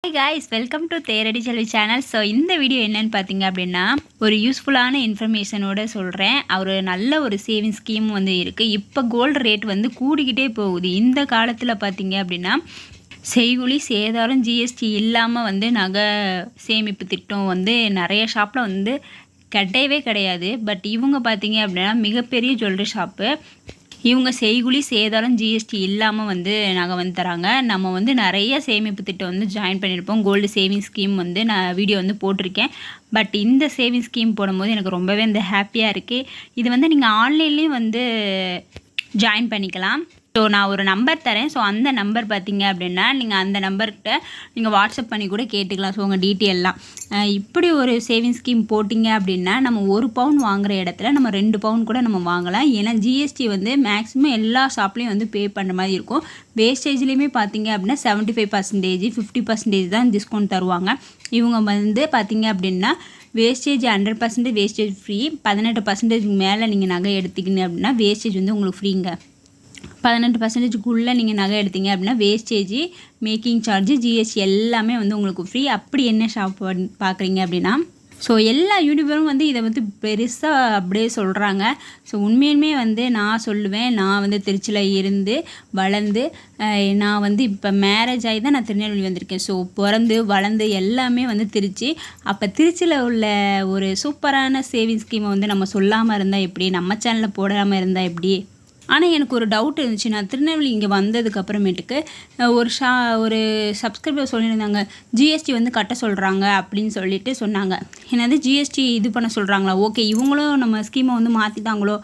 Hi guys, welcome to Theradi Selvi channel. So இந்த video என்னன்னு பார்த்தீங்க அப்படின்னா, ஒரு யூஸ்ஃபுல்லான இன்ஃபர்மேஷனோட சொல்கிறேன். ஒரு நல்ல ஒரு சேவிங் ஸ்கீம் வந்து இருக்குது. இப்போ கோல்டு ரேட் வந்து கூடிக்கிட்டே போகுது. இந்த காலத்தில் பார்த்தீங்க அப்படின்னா, செய்கூலி சேதாரம் ஜிஎஸ்டி இல்லாமல் வந்து நகை சேமிப்பு திட்டம் வந்து நிறைய ஷாப்பில் வந்து கிடையவே கிடையாது. பட் இவங்க பார்த்தீங்க அப்படின்னா மிகப்பெரிய ஜுவல்லரி ஷாப்பு. இவங்க செய்கூலி சேதாரம் ஜிஎஸ்டி இல்லாமல் வந்து நகை வந்து தராங்க. நம்ம வந்து நிறைய சேமிப்பு திட்டம் வந்து ஜாயின் பண்ணியிருப்போம். கோல்டு சேவிங் ஸ்கீம் வந்து நான் வீடியோ வந்து போட்டிருக்கேன். பட் இந்த சேவிங் ஸ்கீம் போடும்போது எனக்கு ரொம்பவே வந்து ஹாப்பியாக இருக்குது. இது வந்து நீங்கள் ஆன்லைன்லேயும் வந்து ஜாயின் பண்ணிக்கலாம். ஸோ நான் ஒரு நம்பர் தரேன். ஸோ அந்த நம்பர் பார்த்தீங்க அப்படின்னா நீங்கள் அந்த நம்பர்கிட்ட நீங்கள் வாட்ஸ்அப் பண்ணி கூட கேட்டுக்கலாம். ஸோ உங்கள் டீட்டெயிலெலாம் இப்படி ஒரு சேவிங் ஸ்கீம் போட்டிங்க அப்படின்னா நம்ம 1 பவுன் வாங்குகிற இடத்துல நம்ம 2 பவுன் கூட நம்ம வாங்கலாம். ஏன்னா ஜிஎஸ்டி வந்து மேக்ஸிமம் எல்லா ஷாப்லேயும் வந்து பே பண்ணுற மாதிரி இருக்கும். வேஸ்டேஜ்லேயுமே பார்த்தீங்க அப்படின்னா 75%, 50% தான் டிஸ்கவுண்ட் தருவாங்க. இவங்க வந்து பார்த்தீங்க அப்படின்னா வேஸ்டேஜ் 100% வேஸ்டேஜ் ஃப்ரீ. 18% மேலே நீங்கள் நகை எடுத்திக்கிங்க அப்படின்னா வேஸ்டேஜ் வந்து உங்களுக்கு ஃப்ரீங்க. 18%க்குள்ளே நீங்கள் நகை எடுத்தீங்க அப்படின்னா வேஸ்டேஜ், மேக்கிங் சார்ஜ், ஜிஎஸ்டி எல்லாமே வந்து உங்களுக்கு ஃப்ரீ. அப்படி என்ன ஷாப் பார்க்குறீங்க அப்படின்னா, ஸோ எல்லா யூடியூபரும் வந்து இதை வந்து பெருசாக அப்படியே சொல்கிறாங்க. ஸோ உண்மையுமே வந்து நான் சொல்லுவேன், நான் வந்து திருச்சியில் இருந்து வளர்ந்து நான் வந்து இப்போ மேரேஜ் ஆகி தான் நான் திருநெல்வேலி வந்திருக்கேன். ஸோ பிறந்து வளர்ந்து எல்லாமே வந்து திருச்சி. அப்போ திருச்சியில் உள்ள ஒரு சூப்பரான சேவிங் ஸ்கீமை வந்து நம்ம சொல்லாமல் இருந்தால் எப்படி, நம்ம சேனலில் போடாமல் இருந்தால் எப்படி? ஆனால் எனக்கு ஒரு டவுட் இருந்துச்சு. நான் திருநெல்வேலி இங்கே வந்ததுக்கு அப்புறமேட்டுக்கு ஒரு சப்ஸ்கிரைபர் சொல்லியிருந்தாங்க, ஜிஎஸ்டி வந்து கட்ட சொல்கிறாங்க அப்படின்னு சொல்லிட்டு சொன்னாங்க. என்னது ஜிஎஸ்டி இது பண்ண சொல்கிறாங்களா? ஓகே, இவங்களும் நம்ம ஸ்கீமை வந்து மாற்றிட்டாங்களோ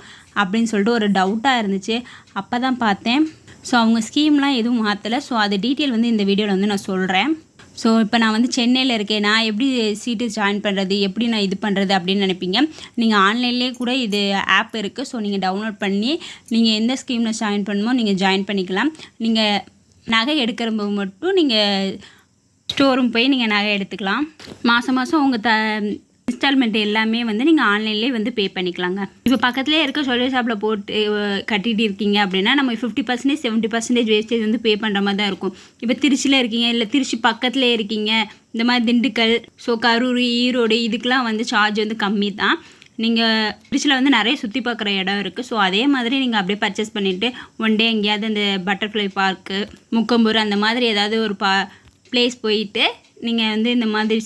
அப்படின்னு சொல்லிட்டு ஒரு டவுட்டாக இருந்துச்சு. அப்போ தான் பார்த்தேன். ஸோ அவங்க ஸ்கீம்லாம் எதுவும் மாற்றலை. ஸோ அது டீட்டெயில் வந்து இந்த வீடியோவில் வந்து நான் சொல்கிறேன். ஸோ இப்போ நான் வந்து சென்னையில் இருக்கேன். நான் எப்படி சீட்டு ஜாயின் பண்ணுறது, எப்படி நான் இது பண்ணுறது அப்படின்னு நினைப்பீங்க. நீங்கள் ஆன்லைன்லேயே கூட இது ஆப் இருக்குது. ஸோ நீங்கள் டவுன்லோட் பண்ணி நீங்கள் எந்த ஸ்கீமில் ஜாயின் பண்ணணுமோ நீங்கள் ஜாயின் பண்ணிக்கலாம். நீங்கள் நகை எடுக்கிறப்ப மட்டும் நீங்கள் ஸ்டோர் ரூம் போய் நீங்கள் நகை எடுத்துக்கலாம். மாதம் மாதம் உங்கள் இன்ஸ்டால்மெண்ட் எல்லாமே வந்து நீங்கள் ஆன்லைன்லேயே வந்து பே பண்ணிக்கலாங்க. இப்போ பக்கத்துலேயே இருக்க ஜுவல்லரி ஷாப்பில் போட்டு கட்டிகிட்டு இருக்கீங்க அப்படின்னா நம்ம 50%, 70% வேஸ்டேஜ் வந்து பே பண்ணுற மாதிரி தான் இருக்கும். இப்போ திருச்சியில் இருக்கீங்க, இல்லை திருச்சி பக்கத்துலேயே இருக்கீங்க, இந்த மாதிரி திண்டுக்கல், ஸோ கரூர், ஈரோடு, இதுக்கெலாம் வந்து சார்ஜ் வந்து கம்மி தான். நீங்கள் திருச்சியில் வந்து நிறைய சுற்றி பார்க்குற இடம் இருக்குது. ஸோ அதே மாதிரி நீங்கள் அப்படியே பர்ச்சேஸ் பண்ணிவிட்டு ஒன் டே எங்கேயாவது அந்த பட்டர்ஃப்ளை பார்க்கு, முக்கம்பூர் அந்த மாதிரி ஏதாவது ஒரு பிளேஸ் போயிட்டு நீங்கள் வந்து இந்த மாதிரி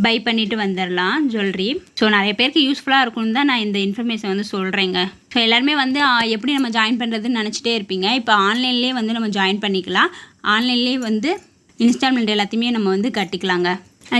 பை பண்ணிவிட்டு வந்துடலாம் ஜுவல்லரி. ஸோ நிறைய பேருக்கு யூஸ்ஃபுல்லாக இருக்கும்னு தான் நான் இந்த இன்ஃபர்மேஷன் வந்து சொல்கிறேங்க. ஸோ எல்லாருமே வந்து எப்படி நம்ம ஜாயின் பண்ணுறதுன்னு நினச்சிட்டே இருப்பீங்க. இப்போ ஆன்லைன்லேயே வந்து நம்ம ஜாயின் பண்ணிக்கலாம். ஆன்லைன்லேயே வந்து இன்ஸ்டால்மெண்ட் எல்லாத்தையுமே நம்ம வந்து கட்டிக்கலாங்க.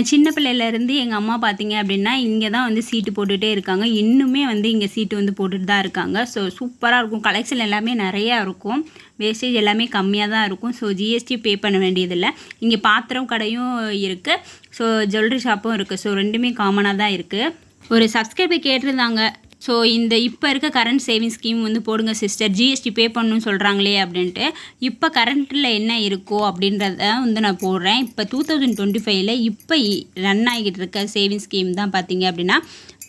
சின்ன பிள்ளையிலேருந்து எங்கள் அம்மா பார்த்தீங்க அப்படின்னா இங்கே தான் வந்து சீட்டு போட்டுகிட்டே இருக்காங்க. இன்னுமே வந்து இங்கே சீட்டு வந்து போட்டுட்டு தான் இருக்காங்க. ஸோ சூப்பராக இருக்கும். கலெக்ஷன் எல்லாமே நிறையா இருக்கும். வேஸ்டேஜ் எல்லாமே கம்மியாக தான் இருக்கும். ஸோ ஜிஎஸ்டி பே பண்ண வேண்டியதில்லை. இங்கே பாத்திரம் கடையும் இருக்குது, ஸோ ஜுவல்லரி ஷாப்பும் இருக்குது. ஸோ ரெண்டுமே காமனாக தான் இருக்குது. ஒரு சப்ஸ்கிரைபர் கேட்டிருந்தாங்க, ஸோ இந்த இப்போ இருக்க கரண்ட் சேவிங் ஸ்கீம் வந்து போடுங்க சிஸ்டர், ஜிஎஸ்டி பே பண்ணணும்னு சொல்கிறாங்களே அப்படின்ட்டு. இப்போ கரண்ட்டில் என்ன இருக்கோ அப்படின்றத வந்து நான் போடுறேன். இப்போ 2025 இப்போ ரன் ஆகிட்டு இருக்க சேவிங் ஸ்கீம் தான் பார்த்தீங்க அப்படின்னா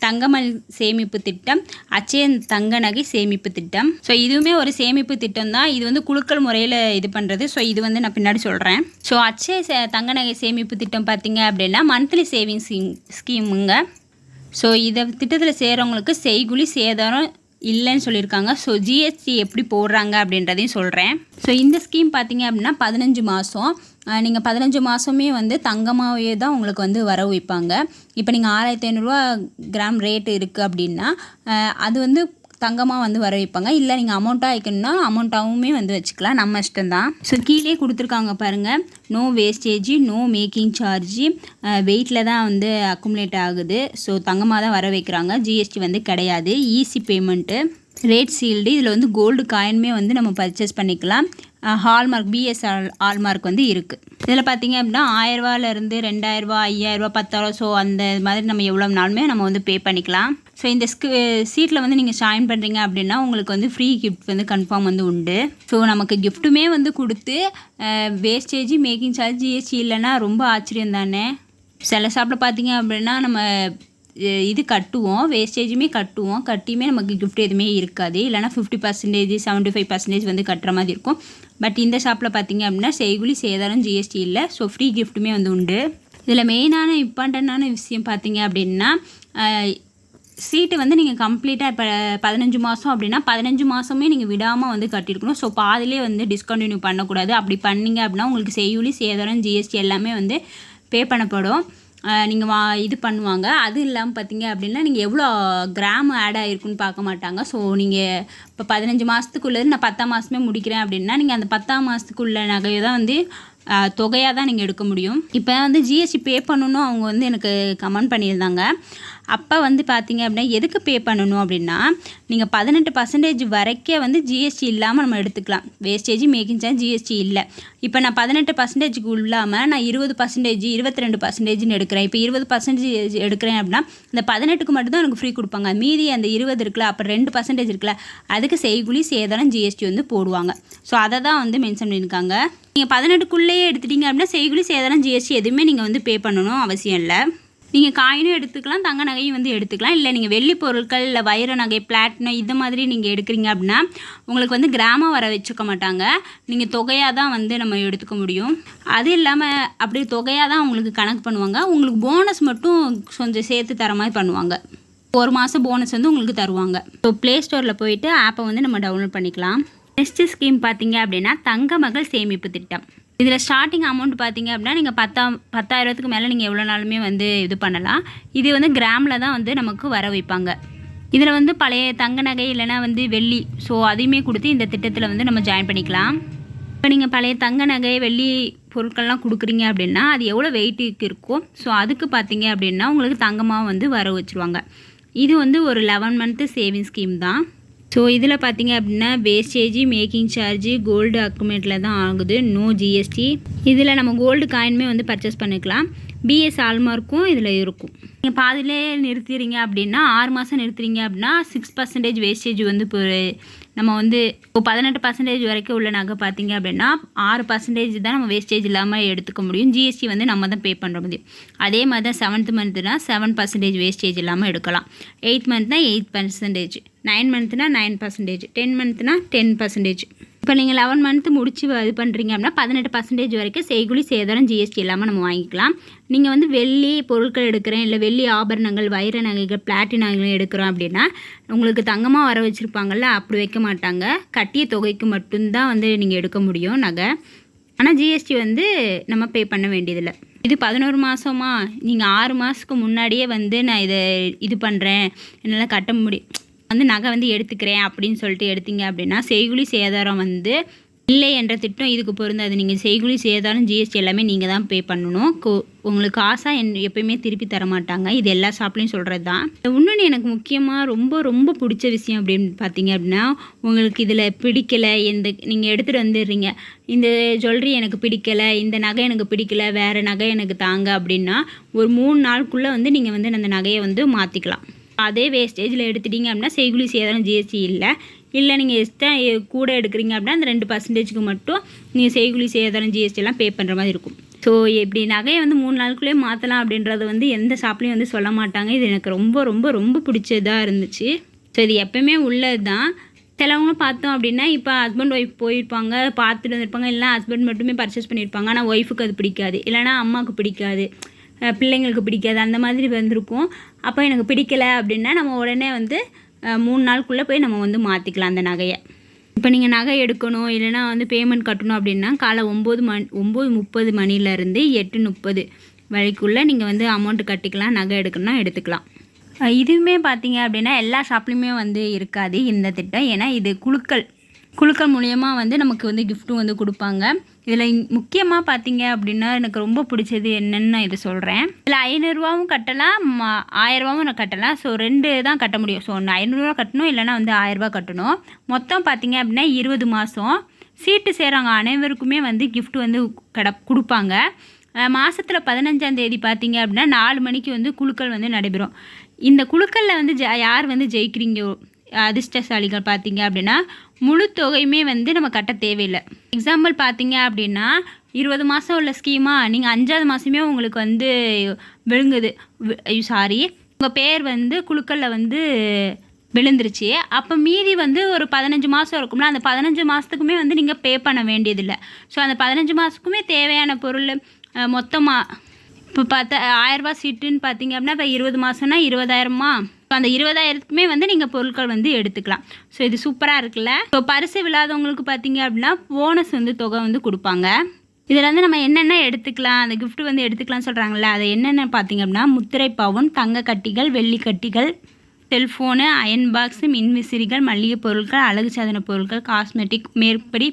தங்கமல் சேமிப்பு திட்டம், அச்சய தங்க நகை சேமிப்பு திட்டம். ஸோ இதுவுமே ஒரு சேமிப்பு திட்டம் தான். இது வந்து குலுக்கல் முறையில் இது பண்ணுறது. ஸோ இது வந்து நான் பின்னாடி சொல்கிறேன். ஸோ அச்சய தங்க நகை சேமிப்பு திட்டம் பார்த்தீங்க அப்படின்னா மந்த்லி சேவிங் ஸ்கீமுங்க. ஸோ இதை திட்டத்தில் செய்கிறவங்களுக்கு செய்கூலி சேதாரம் இல்லைன்னு சொல்லியிருக்காங்க. ஸோ ஜிஎஸ்டி எப்படி போடுறாங்க அப்படின்றதையும் சொல்கிறேன். ஸோ இந்த ஸ்கீம் பார்த்தீங்க அப்படின்னா 15 மாதம். நீங்கள் 15 மாதமே வந்து தங்கமாகவே தான் உங்களுக்கு வந்து வர வைப்பாங்க. இப்போ நீங்கள் 6500 கிராம் ரேட்டு இருக்குது அப்படின்னா அது வந்து தங்கமாக வந்து வர வைப்பாங்க. இல்லை நீங்கள் அமௌண்ட்டாக வைக்கணும்னா அமௌண்ட்டாகவுமே வந்து வச்சுக்கலாம், நம்ம இஷ்டம்தான். ஸோ கீழே கொடுத்துருக்காங்க பாருங்கள், no wastage, no making charge, வெயிட்டில் தான் வந்து அக்குமுலேட் ஆகுது. ஸோ தங்கமாக தான் வர வைக்கிறாங்க. ஜிஎஸ்டி வந்து கிடையாது. Easy payment, rate sealed. இதில் வந்து கோல்டு காயினுமே வந்து நம்ம பர்ச்சேஸ் பண்ணிக்கலாம். ஹால்மார்க், பிஎஸ் ஹால்மார்க் வந்து இருக்குது. இதில் பார்த்தீங்க அப்படின்னா 1000ரூவாலேருந்து 2000, 5000, 10,000, ஸோ அந்த மாதிரி நம்ம எவ்வளோ நாளுமே நம்ம வந்து பே பண்ணிக்கலாம். ஸோ இந்த சீட்டில் வந்து நீங்கள் ஜாயின் பண்ணுறீங்க அப்படின்னா உங்களுக்கு வந்து ஃப்ரீ கிஃப்ட் வந்து கன்ஃபார்ம் வந்து உண்டு. ஸோ நமக்கு கிஃப்ட்டுமே வந்து கொடுத்து வேஸ்டேஜ், மேக்கிங் சார்ஜ், ஜிஎஸ்டி இல்லைன்னா ரொம்ப ஆச்சரியம் தானே. சில ஷாப்பில் பார்த்தீங்க அப்படின்னா நம்ம இது கட்டுவோம், வேஸ்டேஜுமே கட்டியுமே நமக்கு கிஃப்ட் எதுவுமே இருக்காது. இல்லைனா 50%, 75% வந்து கட்டுற மாதிரி இருக்கும். பட் இந்த ஷாப்பில் பார்த்தீங்க அப்படின்னா செய்கூலி சேதாரம் ஜிஎஸ்டி இல்லை. ஸோ ஃப்ரீ கிஃப்ட்டுமே வந்து உண்டு. இதில் மெயினான இம்பார்ட்டண்ட்டான விஷயம் பார்த்தீங்க அப்படின்னா சீட்டு வந்து நீங்கள் கம்ப்ளீட்டாக இப்போ 15 மாதம் அப்படின்னா 15 மாதமே நீங்கள் விடாமல் வந்து கட்டியிருக்கணும். ஸோ பாதிலே வந்து டிஸ்கண்டினியூ பண்ணக்கூடாது. அப்படி பண்ணிங்க அப்படின்னா உங்களுக்கு செய்கூலி சேதாரம் ஜிஎஸ்டி எல்லாமே வந்து பே பண்ணப்படும். நீங்கள் இது பண்ணுவாங்க. அது இல்லாமல் பார்த்தீங்க அப்படின்னா நீங்கள் எவ்வளோ கிராம் ஆட் ஆகிருக்குன்னு பார்க்க மாட்டாங்க. ஸோ நீங்கள் இப்போ 15 மாதத்துக்குள்ளது நான் 10ஆம் மாதமே முடிக்கிறேன் அப்படின்னா நீங்கள் அந்த 10ஆம் மாதத்துக்குள்ள நகையை தான் வந்து தொகையாக தான் நீங்கள் எடுக்க முடியும். இப்போ வந்து ஜிஎஸ்டி பே பண்ணணும் அவங்க வந்து எனக்கு கமெண்ட் பண்ணியிருந்தாங்க. அப்போ வந்து பார்த்தீங்க அப்படின்னா எதுக்கு பே பண்ணணும் அப்படின்னா நீங்கள் 18% வரைக்கும் வந்து ஜிஎஸ்டி இல்லாமல் நம்ம எடுத்துக்கலாம். வேஸ்டேஜ் மேக்கிங் சார்ஜ் ஜிஎஸ்டி இல்லை. இப்போ நான் 18%க்கு இல்லாமல் நான் 20% 22%ன்னு எடுக்கிறேன். இப்போ 20% எடுக்கிறேன் அப்படின்னா இந்த 18க்கு மட்டும்தான் எனக்கு ஃப்ரீ கொடுப்பாங்க. மீதி அந்த 20 இருக்குல்ல, அப்போ 2% இருக்குல்ல, அதுக்கு செய்கூலி சேதாரம் ஜிஎஸ்டி வந்து போடுவாங்க. ஸோ அதை தான் வந்து மென்ஷன் பண்ணியிருக்காங்க. நீங்கள் 18க்குள்ளேயே எடுத்துட்டீங்க அப்படின்னா செய்கூலி சேதாரம் ஜிஎஸ்டி எதுவுமே நீங்கள் வந்து பே பண்ணணும் அவசியம் இல்லை. நீங்கள் காயினும் எடுத்துக்கலாம், தங்க நகையும் வந்து எடுத்துக்கலாம். இல்லை நீங்கள் வெள்ளி பொருட்கள் இல்லை வைர நகை பிளாட்டினம் இந்த மாதிரி நீங்கள் எடுக்கிறீங்க அப்படின்னா உங்களுக்கு வந்து கிராமம் வர வச்சுக்க மாட்டாங்க. நீங்கள் தொகையாக தான் வந்து நம்ம எடுத்துக்க முடியும். அது இல்லாமல் அப்படி தொகையாக தான் உங்களுக்கு கணக்கு பண்ணுவாங்க. உங்களுக்கு போனஸ் மட்டும் கொஞ்சம் சேர்த்து தர மாதிரி பண்ணுவாங்க. ஒரு மாதம் போனஸ் வந்து உங்களுக்கு தருவாங்க. ஸோ ப்ளே ஸ்டோரில் போயிட்டு ஆப்பை வந்து நம்ம டவுன்லோட் பண்ணிக்கலாம். நெக்ஸ்ட் ஸ்கீம் பார்த்தீங்க அப்படின்னா தங்க மகள் சேமிப்பு திட்டம். இதில் ஸ்டார்டிங் அமௌண்ட் பார்த்தீங்க அப்படின்னா நீங்கள் 10,000க்கு மேலே நீங்கள் எவ்வளோ நாளுமே வந்து இது பண்ணலாம். இது வந்து கிராமில் தான் வந்து நமக்கு வர வைப்பாங்க. இதில் வந்து பழைய தங்க நகை இல்லைனா வந்து வெள்ளி, ஸோ அதையுமே கொடுத்து இந்த திட்டத்தில் வந்து நம்ம ஜாயின் பண்ணிக்கலாம். இப்போ நீங்கள் பழைய தங்க நகை வெள்ளி பொருட்கள்லாம் கொடுக்குறீங்க அப்படின்னா அது எவ்வளோ வெயிட்டுக்கு இருக்கும், ஸோ அதுக்கு பார்த்தீங்க அப்படின்னா உங்களுக்கு தங்கமாக வந்து வர வச்சுருவாங்க. இது வந்து ஒரு 11 மந்த்து சேவிங் ஸ்கீம் தான். ஸோ இதில் பார்த்தீங்க அப்படின்னா வேஸ்டேஜ் மேக்கிங் சார்ஜ் கோல்டு அக்குமெண்ட்டில் தான் ஆகுது, நோ ஜிஎஸ்டி. இதில் நம்ம கோல்டு காயினுமே வந்து பர்ச்சேஸ் பண்ணிக்கலாம். பிஎஸ் ஆல்மார்க்கும் இதில் இருக்கும். நீங்கள் பாதிலே நிறுத்திடுறீங்க அப்படின்னா 6 மாதம் நிறுத்துறீங்க அப்படின்னா 6% வேஸ்டேஜ் வந்து இப்போ நம்ம வந்து இப்போ 18% வரைக்கும் உள்ள நகை பார்த்தீங்க அப்படின்னா 6% தான் நம்ம வேஸ்டேஜ் இல்லாமல் எடுத்துக்க முடியும். ஜிஎஸ்டி வந்து நம்ம தான் பே பண்ணுற முடியும். அதே மாதிரி தான் 7th மந்த்னா 7% வேஸ்டேஜ் இல்லாமல் எடுக்கலாம். 8th மந்த்னா 8%, 9 மந்த்னா 9%, 10 மந்த்னா 10%. இப்போ நீங்கள் 11 மந்த்து முடிச்சு இது பண்ணுறீங்க அப்படின்னா 18% வரைக்கும் செய்கூலி சேதாரம் ஜிஎஸ்டி இல்லாமல் நம்ம வாங்கிக்கலாம். நீங்கள் வந்து வெள்ளி பொருட்கள் எடுக்கிறேன் இல்லை வெள்ளி ஆபரணங்கள் வைர நகைகள் பிளாட்டினம் நகைகள் எடுக்கிறோம் அப்படின்னா உங்களுக்கு தங்கமாக வர வச்சுருப்பாங்கள்ல, அப்படி வைக்க மாட்டாங்க. கட்டிய தொகைக்கு மட்டும்தான் வந்து நீங்கள் எடுக்க முடியும் நகை. ஆனால் ஜிஎஸ்டி வந்து நம்ம பே பண்ண வேண்டியதில்லை. இது 11 மாதமா நீங்கள் 6 மாதத்துக்கு முன்னாடியே வந்து நான் இது பண்ணுறேன் என்னால் கட்ட முடியும் வந்து நகை வந்து எடுத்துக்கிறேன் அப்படின்னு சொல்லிட்டு எடுத்தீங்க அப்படின்னா செய்கூலி சேதாரம் வந்து இல்லை என்ற திட்டம் இதுக்கு பொருந்தாது. நீங்கள் செய்கூலி சேதாரம் ஜிஎஸ்டி எல்லாமே நீங்கள் தான் பே பண்ணணும். உங்களுக்கு காசாக எப்பயுமே திருப்பி தர மாட்டாங்க. இது எல்லா ஷாப்லேயும் சொல்கிறது தான். இன்னொன்று எனக்கு முக்கியமாக ரொம்ப ரொம்ப பிடிச்ச விஷயம் அப்படின்னு பார்த்தீங்க அப்படின்னா உங்களுக்கு இதில் பிடிக்கலை, நீங்கள் எடுத்துகிட்டு வந்துடுறீங்க, இந்த ஜுவல்லரி எனக்கு பிடிக்கலை, இந்த நகை எனக்கு பிடிக்கலை, வேறு நகை எனக்கு தாங்க அப்படின்னா ஒரு 3 நாளுக்குள்ளே வந்து நீங்கள் வந்து அந்த நகையை வந்து மாற்றிக்கலாம். அதே வேஸ்டேஜில் எடுத்துட்டிங்க அப்படின்னா செய்கூலி சேதாரம் ஜிஎஸ்டி இல்லை நீங்கள் எக்ஸ்ட்ரா கூட எடுக்கிறீங்க அப்படின்னா அந்த 2%க்கு மட்டும் நீங்கள் செய்கூலி சேதாரம் ஜிஎஸ்டிலாம் பே பண்ணுற மாதிரி இருக்கும். ஸோ இப்படி நகையை வந்து 3 நாளுக்குள்ளேயே மாற்றலாம் அப்படின்றது வந்து எந்த ஷாப்லேயும் வந்து சொல்ல மாட்டாங்க. இது எனக்கு ரொம்ப ரொம்ப ரொம்ப பிடிச்சதாக இருந்துச்சு. ஸோ இது எப்போயுமே உள்ளது தான். சிலவங்களும் பார்த்தோம் அப்படின்னா இப்போ ஹஸ்பண்ட் ஒய்ஃப் போயிருப்பாங்க, பார்த்துட்டு வந்துருப்பாங்க, இல்லைனா ஹஸ்பண்ட் மட்டுமே பர்ச்சேஸ் பண்ணியிருப்பாங்க. ஆனால் ஒய்ஃபுக்கு அது பிடிக்காது, இல்லைனா அம்மாவுக்கு பிடிக்காது, பிள்ளைங்களுக்கு பிடிக்காது, அந்த மாதிரி வந்திருக்கும். அப்போ எனக்கு பிடிக்கலை அப்படின்னா நம்ம உடனே வந்து 3 நாளுக்குள்ளே போய் நம்ம வந்து மாற்றிக்கலாம் அந்த நகையை. இப்போ நீங்கள் நகை எடுக்கணும் இல்லைனா வந்து பேமெண்ட் கட்டணும் அப்படின்னா காலை 9:30 மணிலேருந்து 8:30 வரைக்குள்ளே நீங்கள் வந்து அமௌண்ட்டு கட்டிக்கலாம். நகை எடுக்கணும்னா எடுத்துக்கலாம். இதுவுமே பார்த்தீங்க அப்படின்னா எல்லா ஷாப்லேயுமே வந்து இருக்காது இந்த திட்டம். ஏன்னா இது குழுக்கள் மூலயமா வந்து நமக்கு வந்து கிஃப்ட்டும் வந்து கொடுப்பாங்க. இதில் முக்கியமாக பார்த்தீங்க அப்படின்னா எனக்கு ரொம்ப பிடிச்சது என்னென்னு நான் இதை சொல்கிறேன். இதில் 500ரூவாவும் கட்டலாம், 1000ரூவாவும் நான் கட்டலாம். ஸோ 2 தான் கட்ட முடியும். ஸோ 500ரூவா கட்டணும், இல்லைனா வந்து 1000ரூவா கட்டணும். மொத்தம் பார்த்தீங்க அப்படின்னா 20 மாதம் சீட்டு செய்கிறாங்க அனைவருக்குமே வந்து கிஃப்ட் வந்து கொடுப்பாங்க. மாதத்தில் 15ஆம் தேதி பார்த்தீங்க அப்படின்னா 4 மணிக்கு வந்து குழுக்கள் வந்து நடைபெறும். இந்த குழுக்களில் வந்து யார் வந்து ஜெயிக்கிறீங்கோ அதிர்ஷ்டசாலிகள் பார்த்தீங்க அப்படின்னா முழு தொகையுமே வந்து நம்ம கட்ட தேவையில்லை. எக்ஸாம்பிள் பார்த்தீங்க அப்படின்னா 20 மாதம் உள்ள ஸ்கீமாக நீங்கள் 5ஆவது மாதமே உங்களுக்கு வந்து விழுங்குது, உங்கள் பேர் வந்து குழுக்களில் வந்து விழுந்துருச்சு. அப்போ மீதி வந்து ஒரு 15 மாதம் இருக்கும்ல, அந்த 15 மாதத்துக்குமே வந்து நீங்கள் பே பண்ண வேண்டியதில்லை. ஸோ அந்த 15 மாதத்துக்குமே தேவையான பொருள் மொத்தமாக இப்போ பார்த்தா ரூ. 1000 சீட்டுன்னு பார்த்தீங்க அப்படின்னா இப்போ 20 மாதம்னா 20,000மா. ஸோ அந்த 20,000த்துக்குமே வந்து நீங்கள் பொருட்கள் வந்து எடுத்துக்கலாம். ஸோ இது சூப்பராக இருக்குல்ல. ஸோ பரிசு விழாதவங்களுக்கு பார்த்தீங்க அப்படின்னா போனஸ் வந்து தொகை வந்து கொடுப்பாங்க. இதில் வந்து நம்ம என்னென்ன எடுத்துக்கலாம், அந்த கிஃப்ட் வந்து எடுத்துக்கலாம்னு சொல்கிறாங்கல்ல, அது என்னென்ன பார்த்தீங்க அப்படின்னா முத்திரை பவுன், தங்க கட்டிகள், வெள்ளி கட்டிகள், செல்ஃபோனு, அயன் பாக்ஸு, மின்விசிறிகள், மளிகை பொருட்கள், அழகு சாதன பொருட்கள், காஸ்மெட்டிக், மேற்படி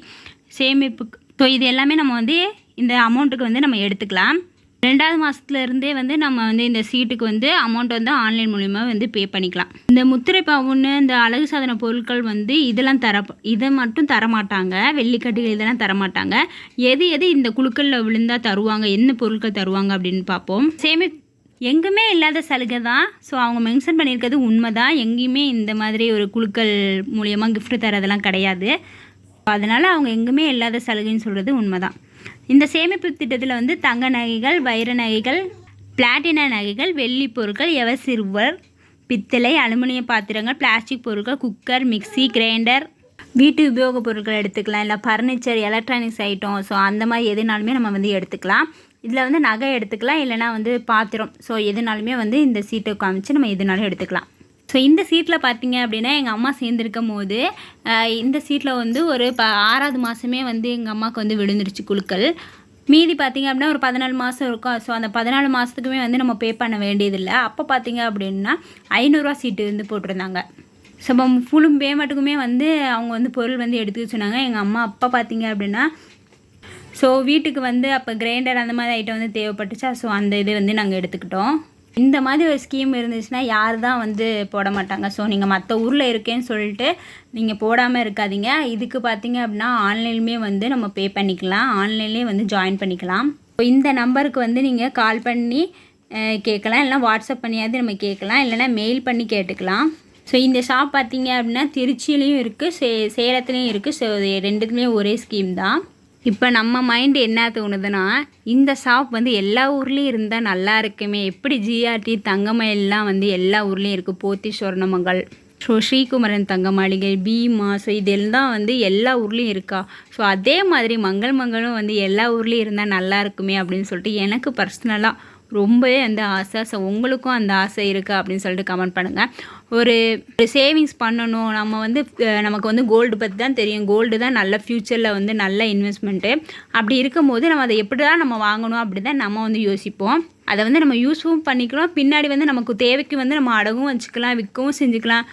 சேமிப்பு. ஸோ இது எல்லாமே நம்ம வந்து இந்த அமௌண்ட்டுக்கு வந்து நம்ம எடுத்துக்கலாம். 2வது மாதத்துலேருந்தே வந்து நம்ம வந்து இந்த சீட்டுக்கு வந்து அமௌண்ட் வந்து ஆன்லைன் மூலிமா வந்து பே பண்ணிக்கலாம். இந்த முத்திரை பவுன்னு இந்த அழகு சாதன பொருட்கள் வந்து இதை மட்டும் தரமாட்டாங்க. வெள்ளிக்கட்டிகள் இதெல்லாம் தரமாட்டாங்க. எது இந்த குழுக்களில் விழுந்தால் தருவாங்க, என்ன பொருட்கள் தருவாங்க அப்படின்னு பார்ப்போம். எங்குமே இல்லாத சலுகை தான். ஸோ அவங்க மென்ஷன் பண்ணியிருக்கிறது உண்மை தான். எங்கேயுமே இந்த மாதிரி ஒரு குழுக்கள் மூலியமாக கிஃப்ட் தரதெல்லாம் கிடையாது. அதனால் அவங்க எங்குமே இல்லாத சலுகைன்னு சொல்கிறது உண்மை தான். இந்த சேமிப்பு திட்டத்தில் வந்து தங்க நகைகள், வைர நகைகள், பிளாட்டினா நகைகள், வெள்ளி பொருட்கள், எவர் சில்வர், பித்தளை, அலுமினிய பாத்திரங்கள், பிளாஸ்டிக் பொருட்கள், குக்கர், மிக்சி, கிரைண்டர், வீட்டு உபயோகப் பொருட்கள் எடுத்துக்கலாம். இல்லை ஃபர்னிச்சர், எலக்ட்ரானிக்ஸ் ஐட்டம், ஸோ அந்த மாதிரி எதுனாலுமே நம்ம வந்து எடுத்துக்கலாம். இதில் வந்து நகை எடுத்துக்கலாம், இல்லைனா வந்து பாத்திரம். ஸோ எதுனாலுமே வந்து இந்த சீட்டை காமிச்சு நம்ம எதுனாலும் எடுத்துக்கலாம். ஸோ இந்த சீட்டில் பார்த்தீங்க அப்படின்னா எங்கள் அம்மா சேர்ந்துருக்கும் போது இந்த சீட்டில் வந்து ஒரு 6வது மாதமே வந்து எங்கள் அம்மாவுக்கு வந்து விழுந்துருச்சு குழுக்கள். மீதி பார்த்திங்க அப்படின்னா ஒரு 14 மாதம் இருக்கும். ஸோ அந்த 14 மாதத்துக்குமே வந்து நம்ம பே பண்ண வேண்டியதில்லை. அப்போ பார்த்திங்க அப்படின்னா 500 சீட்டு வந்து போட்டிருந்தாங்க. ஸோ இப்போ ஃபுல் பேமெண்ட்டுக்குமே வந்து அவங்க வந்து பொருள் வந்து எடுத்துக்க சொன்னாங்க. எங்கள் அம்மா அப்போ பார்த்திங்க அப்படின்னா ஸோ வீட்டுக்கு வந்து அப்போ கிரைண்டர் அந்த மாதிரி ஐட்டம் வந்து தேவைப்பட்டுச்சா. ஸோ அந்த இதை வந்து நாங்கள் எடுத்துக்கிட்டோம். இந்த மாதிரி ஒரு ஸ்கீம் இருந்துச்சுன்னா யார் தான் வந்து போட மாட்டாங்க. ஸோ நீங்கள் மற்ற ஊரில் இருக்கேன்னு சொல்லிட்டு நீங்கள் போடாமல் இருக்காதீங்க. இதுக்கு பார்த்தீங்க அப்படின்னா ஆன்லைன்லேயுமே வந்து நம்ம பே பண்ணிக்கலாம், ஆன்லைன்லேயே வந்து ஜாயின் பண்ணிக்கலாம். ஸோ இந்த நம்பருக்கு வந்து நீங்கள் கால் பண்ணி கேட்கலாம், இல்லைனா வாட்ஸ்அப் பண்ணியாவது நம்ம கேட்கலாம், இல்லைனா மெயில் பண்ணி கேட்டுக்கலாம். ஸோ இந்த ஷாப் பார்த்தீங்க அப்படின்னா திருச்சியிலையும் இருக்குது, சேலத்துலேயும் இருக்குது. ஸோ ரெண்டுத்துலேயுமே ஒரே ஸ்கீம் தான். இப்போ நம்ம மைண்டு என்ன தோணுதுன்னா, இந்த ஷாப் வந்து எல்லா ஊர்லேயும் இருந்தால் நல்லா இருக்குமே. எப்படி ஜிஆர்டி தங்கமயிலெலாம் வந்து எல்லா ஊர்லேயும் இருக்குது, போத்தி சொர்ணமங்கள், ஸோ ஸ்ரீகுமரன் தங்க மாளிகை, பீமா, ஸோ இதெல்லாம் வந்து எல்லா ஊர்லேயும் இருக்கா. ஸோ அதே மாதிரி மங்களும் வந்து எல்லா ஊர்லேயும் இருந்தால் நல்லா இருக்குமே அப்படின்னு சொல்லிட்டு எனக்கு பர்சனலாக ரொம்பவே அந்த ஆசை. ஸோ உங்களுக்கும் அந்த ஆசை இருக்கா அப்படின்னு சொல்லிட்டு கமெண்ட் பண்ணுங்கள். ஒரு சேவிங்ஸ் பண்ணணும். நம்ம வந்து நமக்கு வந்து கோல்டு பற்றி தான் தெரியும். கோல்டு தான் நல்ல ஃப்யூச்சரில் வந்து நல்ல இன்வெஸ்ட்மெண்ட்டு. அப்படி இருக்கும்போது நம்ம அதை எப்படி தான் நம்ம வாங்கணும் அப்படி தான் நம்ம வந்து யோசிப்போம். அதை வந்து நம்ம யூஸும் பண்ணிக்கலாம். பின்னாடி வந்து நமக்கு தேவைக்கு வந்து நம்ம அடகும் வச்சுக்கலாம், விற்கவும் செஞ்சுக்கலாம்.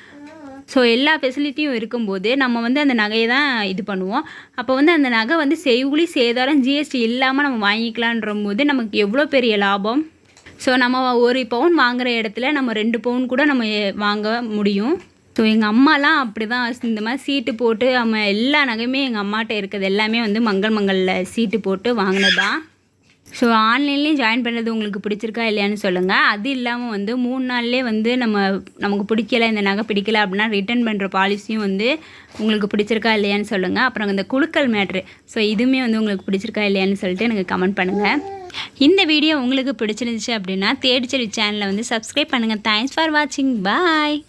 ஸோ எல்லா ஃபெசிலிட்டியும் இருக்கும்போது நம்ம வந்து அந்த நகையை தான் இது பண்ணுவோம். அப்போ வந்து அந்த நகை வந்து செய்கூலி சேதாரம் ஜிஎஸ்டி இல்லாமல் நம்ம வாங்கிக்கலான்ற போது நமக்கு எவ்வளோ பெரிய லாபம். ஸோ நம்ம 1 பவுன் வாங்குகிற இடத்துல நம்ம 2 பவுன் கூட நம்ம வாங்க முடியும். ஸோ எங்கள் அம்மாலாம் அப்படி தான் இந்த மாதிரி சீட்டு போட்டு நம்ம எல்லா நகையுமே எங்கள் அம்மாட்ட இருக்கிறது எல்லாமே வந்து மங்களில் சீட்டு போட்டு வாங்கினது தான். ஸோ ஆன்லைன்லேயும் ஜாயின் பண்ணுறது உங்களுக்கு பிடிச்சிருக்கா இல்லையான்னு சொல்லுங்கள். அது இல்லாமல் வந்து 3 நாள்லேயே வந்து நமக்கு பிடிக்கலை, இந்த நகை பிடிக்கலை அப்படின்னா ரிட்டர்ன் பண்ணுற பாலிசியும் வந்து உங்களுக்கு பிடிச்சிருக்கா இல்லையான்னு சொல்லுங்கள். அப்புறம் இந்த குழுக்கள் மேட்ரு, ஸோ இதுவுமே வந்து உங்களுக்கு பிடிச்சிருக்கா இல்லையான்னு சொல்லிட்டு எனக்கு கமெண்ட் பண்ணுங்கள். இந்த வீடியோ உங்களுக்கு பிடிச்சிருந்துச்சு அப்படின்னா தேடிச்செல்வி சேனலை வந்து சப்ஸ்கிரைப் பண்ணுங்கள். தேங்க்ஸ் ஃபார் வாட்சிங். பாய்.